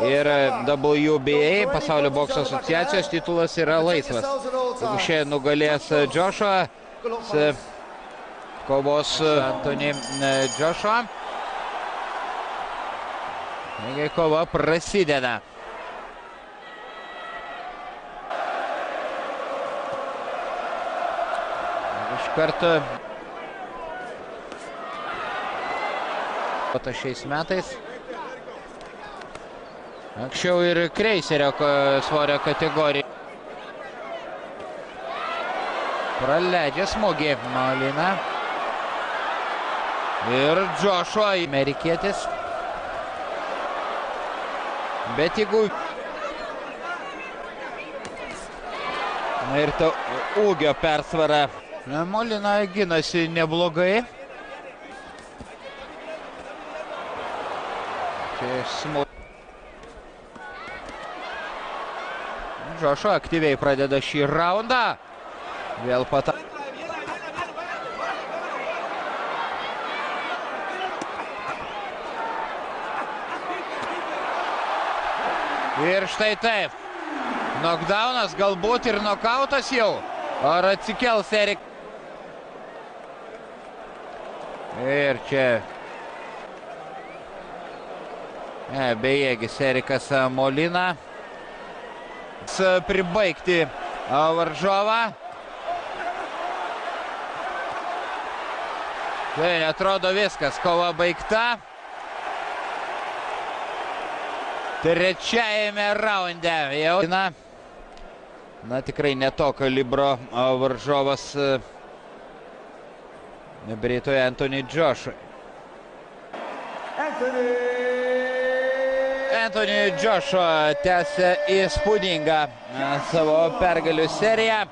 ir WBA, pasaulio bokso asociacijos titulas yra laisvas. Jeigu šiandien nugalės Joshua, kovos Anthony Joshua. Taigi kova prasideda. Iš karto šiais metais. Anksčiau ir kreiserio svorio kategorija. Praleidžia smūgį Molina. Ir Joshua, amerikietis. Bet jeigu... Ir ta ūgio persvara. Molina ginasi neblogai. Čia smūgį. Joshua aktyviai pradeda šį raundą. Vėl pata. Ir štai taip. Knockdownas, galbūt ir knockoutas jau. Ar atsikels Erik? Ir čia. Bejėgis Erikas Molina. Pribaigti varžovą. Tai atrodo viskas, kova baigta. Trečiajame raunde jau. Na tikrai ne to kalibro varžovas Britui Anthony Joshua. Anthony Joshua tęsia įspūdingą savo pergalių seriją.